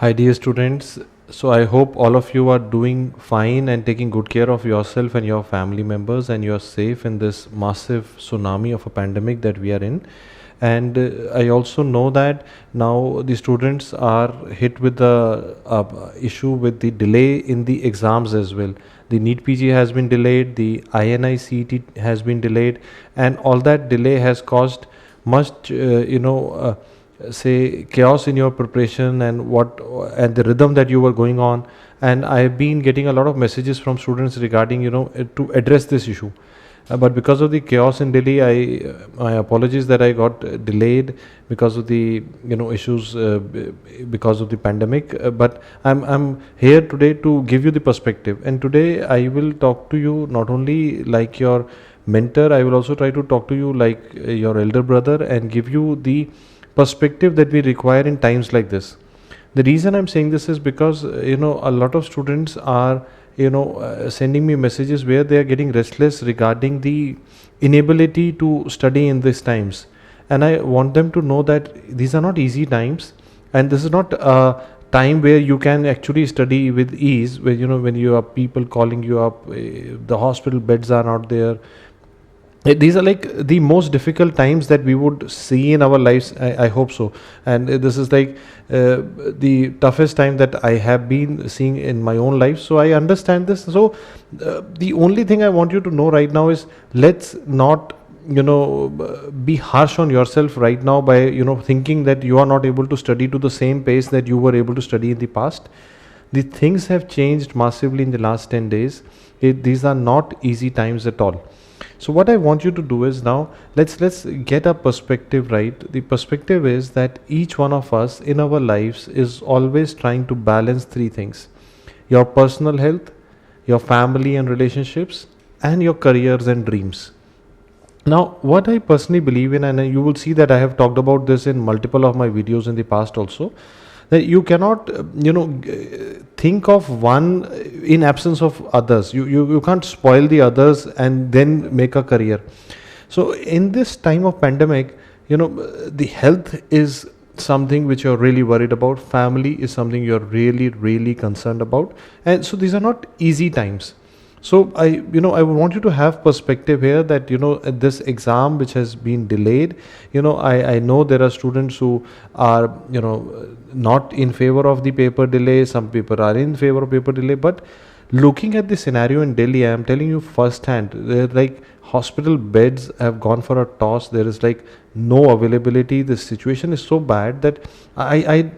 Hi, dear students. So, I hope all of you are doing fine and taking good care of yourself and your family members, and you are safe in this massive tsunami of a pandemic that we are in. And I also know that now the students are hit with the issue with the delay in the exams as well. The NEET PG has been delayed, the INI CET has been delayed, and all that delay has caused much, say chaos in your preparation and the rhythm that you were going on. And I've been getting a lot of messages from students regarding to address this issue. But because of the chaos in Delhi, my apologies that I got delayed because of the issues because of the pandemic. But I'm here today to give you the perspective, and today I will talk to you not only like your mentor. I will also try to talk to you like your elder brother and give you the perspective that we require in times like this. The reason I'm saying this is because a lot of students are sending me messages where they are getting restless regarding the inability to study in these times, and I want them to know that these are not easy times, and this is not a time where you can actually study with ease, where when you have people calling you up, the hospital beds are not there. These are like the most difficult times that we would see in our lives. I hope so. And this is like the toughest time that I have been seeing in my own life. So I understand this. So the only thing I want you to know right now is, let's not be harsh on yourself right now by thinking that you are not able to study to the same pace that you were able to study in the past. The things have changed massively in the last 10 days. These are not easy times at all. So what I want you to do is, now let's get a perspective right. The perspective is that each one of us in our lives is always trying to balance three things: your personal health, your family and relationships, and your careers and dreams. Now, what I personally believe in, and you will see that I have talked about this in multiple of my videos in the past also, that you cannot think of one in absence of others. You can't spoil the others and then make a career. So in this time of pandemic, the health is something which you're really worried about, family is something you're really concerned about, and so these are not easy times. So I want you to have perspective here that this exam which has been delayed, I know there are students who are not in favor of the paper delay. Some people are in favor of paper delay, but looking at the scenario in Delhi, I am telling you firsthand, like hospital beds have gone for a toss. There is like no availability. The situation is so bad that I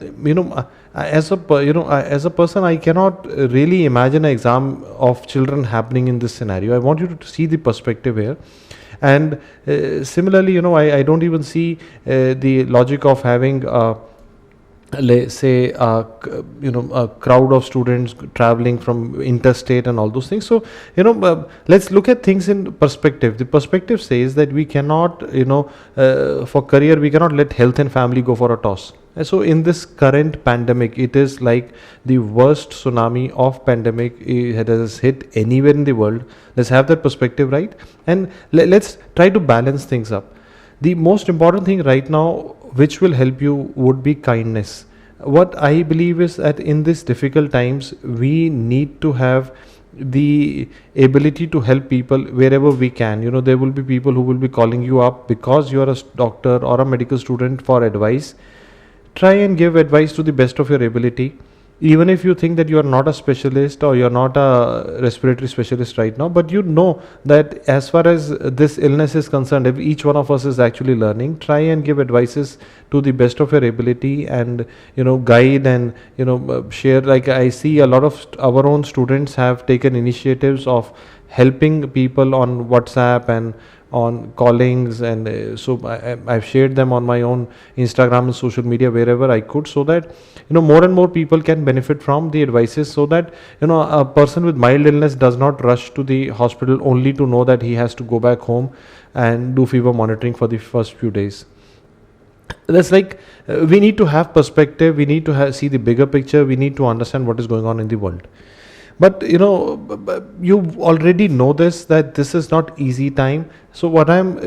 as a person, I cannot really imagine an exam of children happening in this scenario. I want you to see the perspective here. And similarly, I don't even see the logic of having let's say a crowd of students traveling from interstate and all those things. So let's look at things in perspective. The perspective says that we cannot for career, we cannot let health and family go for a toss. And so in this current pandemic, it is like the worst tsunami of pandemic it has hit anywhere in the world. Let's have that perspective right, and let's try to balance things up. The most important thing right now which will help you would be kindness. What I believe is that in these difficult times, we need to have the ability to help people wherever we can. There will be people who will be calling you up because you are a doctor or a medical student for advice. Try and give advice to the best of your ability, even if you think that you are not a specialist or you're not a respiratory specialist right now. But that as far as this illness is concerned, if each one of us is actually learning, try and give advices to the best of your ability, and guide and share. Like I see a lot of our own students have taken initiatives of helping people on WhatsApp and on callings, and so I've shared them on my own Instagram and social media wherever I could, so that more and more people can benefit from the advices, so that a person with mild illness does not rush to the hospital only to know that he has to go back home and do fever monitoring for the first few days. That's like we need to have perspective. We need to see the bigger picture. We need to understand what is going on in the world. But you already know this, that this is not easy time. So what I'm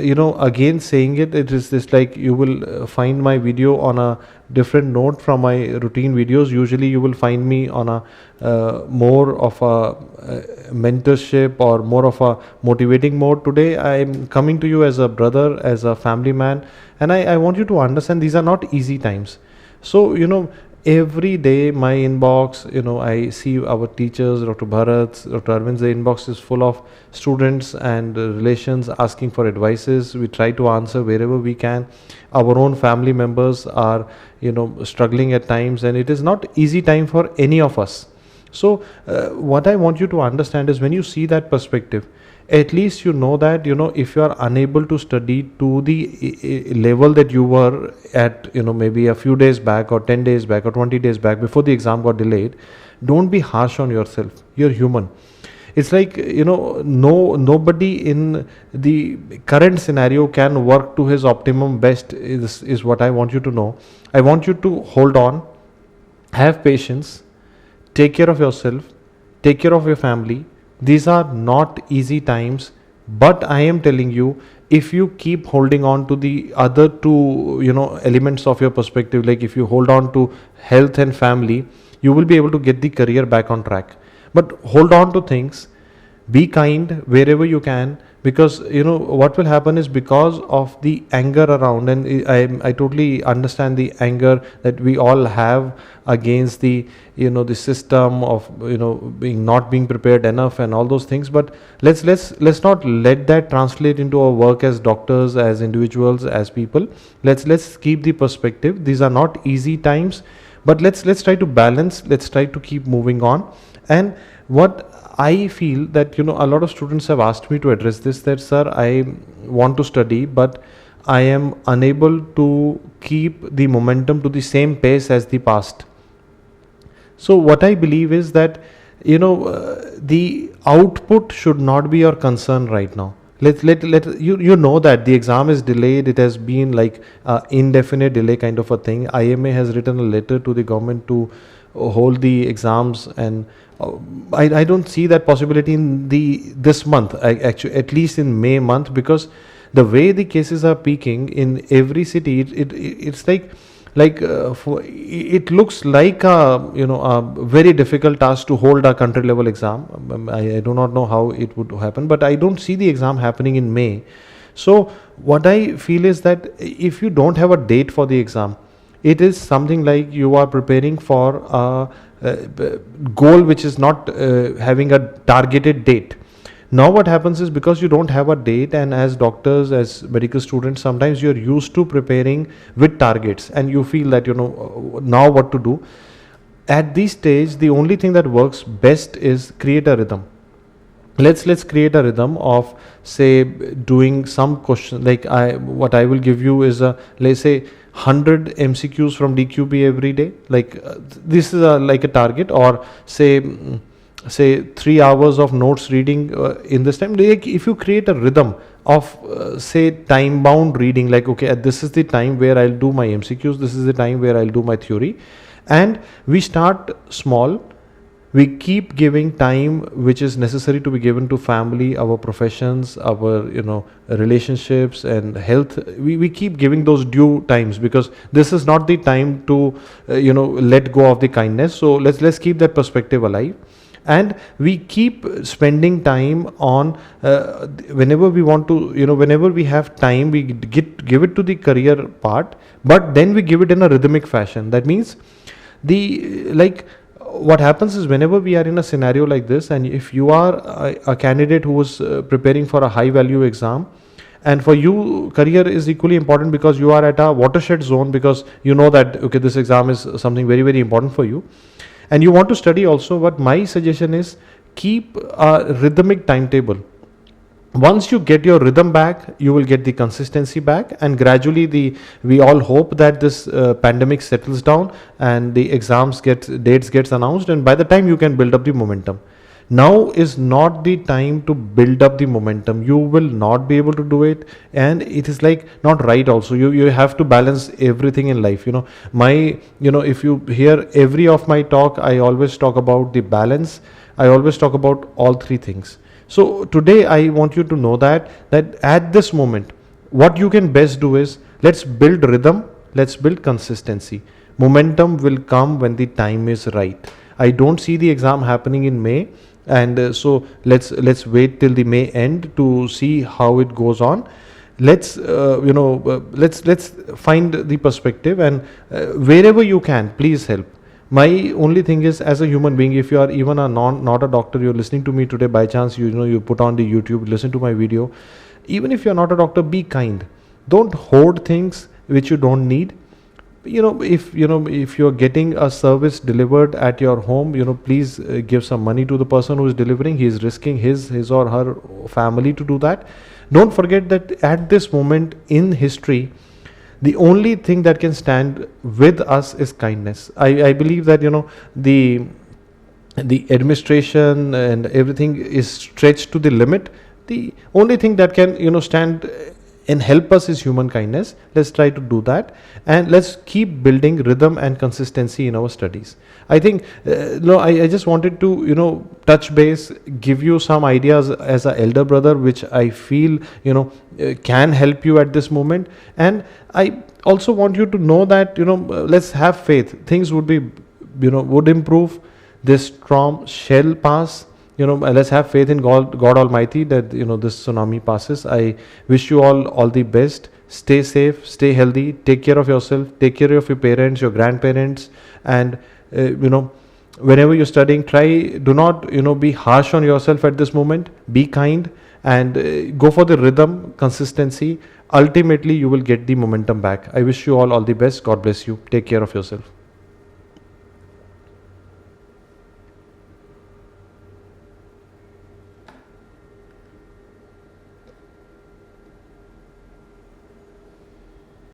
again saying, it is this, like, you will find my video on a different note from my routine videos. Usually you will find me on a more of a mentorship or more of a motivating mode. Today I'm coming to you as a brother, as a family man, and I want you to understand these are not easy times. So every day my inbox, I see our teachers, Dr. Bharat, Dr. Arvind, the inbox is full of students and relations asking for advices. We try to answer wherever we can. Our own family members are struggling at times, and it is not easy time for any of us. So what I want you to understand is, when you see that perspective, at least that if you are unable to study to the level that you were at, maybe a few days back or 10 days back or 20 days back before the exam got delayed, don't be harsh on yourself. You're human. It's like, nobody in the current scenario can work to his optimum best, is what I want you to know. I want you to hold on, have patience, take care of yourself, take care of your family. These are not easy times, but I am telling you, if you keep holding on to the other two elements of your perspective, like if you hold on to health and family, you will be able to get the career back on track. But hold on to things, be kind wherever you can, because what will happen is, because of the anger around, and I totally understand the anger that we all have against the the system of being not being prepared enough and all those things. But let's not let that translate into our work as doctors, as individuals, as people. Let's keep the perspective. These are not easy times, but let's try to balance, let's try to keep moving on. And what I feel that a lot of students have asked me to address this, that sir, I want to study, but I am unable to keep the momentum to the same pace as the past. So what I believe is that the output should not be your concern right now. Let you know that the exam is delayed. It has been like indefinite delay kind of a thing. IMA has written a letter to the government to hold the exams, and I don't see that possibility in this month. Actually, at least in May month, because the way the cases are peaking in every city, it's like it looks like a very difficult task to hold a country level exam. I do not know how it would happen, but I don't see the exam happening in May. So what I feel is that if you don't have a date for the exam, it is something like you are preparing for a goal which is not having a targeted date. Now what happens is, because you don't have a date, and as doctors, as medical students, sometimes you're used to preparing with targets, and you feel that now what to do. At this stage, the only thing that works best is create a rhythm. Let's create a rhythm of, say, doing some question, like what I will give you is let's say 100 MCQs from DQB every day. Like this is like a target, or say 3 hours of notes reading in this time. Like, if you create a rhythm of say time bound reading, like okay, this is the time where I'll do my MCQs, this is the time where I'll do my theory, and we start small. We keep giving time which is necessary to be given to family, our professions, our relationships and health. We keep giving those due times, because this is not the time to let go of the kindness. So let's keep that perspective alive, and we keep spending time on whenever we want to, whenever we have time, we give it to the career part, but then we give it in a rhythmic fashion. That means what happens is, whenever we are in a scenario like this, and if you are a candidate who is preparing for a high value exam, and for you career is equally important, because you are at a watershed zone, because you know that okay, this exam is something very, very important for you, and you want to study also. But my suggestion is, keep a rhythmic timetable. Once you get your rhythm back, you will get the consistency back, and gradually we all hope that this pandemic settles down and the dates gets announced, and by the time you can build up the momentum. Now is not the time to build up the momentum. You will not be able to do it, and it is like not right also. You have to balance everything in life. If you hear every of my talk, I always talk about the balance. I always talk about all three things. So today I want you to know that at this moment, what you can best do is, let's build rhythm, let's build consistency. Momentum will come when the time is right. I don't see the exam happening in May, and so let's wait till the May end to see how it goes on. Let's find the perspective, and wherever you can, please help. My only thing is, as a human being, if you are even a not a doctor, you're listening to me today by chance, you put on the YouTube, listen to my video. Even if you're not a doctor, be kind. Don't hoard things which you don't need. If you're getting a service delivered at your home, please give some money to the person who is delivering. He is risking his or her family to do that. Don't forget that at this moment in history, the only thing that can stand with us is kindness. I believe that the administration and everything is stretched to the limit. The only thing that can stand and help us is human kindness. Let's try to do that, and let's keep building rhythm and consistency in our studies. I think I just wanted to touch base, give you some ideas as an elder brother, which I feel can help you at this moment. And I also want you to know that let's have faith. Things would be would improve. This storm shall pass. Let's have faith in God Almighty that this tsunami passes. I wish you all the best. Stay safe, stay healthy, take care of yourself, take care of your parents, your grandparents, and whenever you're studying, do not be harsh on yourself at this moment. Be kind, and go for the rhythm, consistency. Ultimately, you will get the momentum back. I wish you all the best. God bless you. Take care of yourself.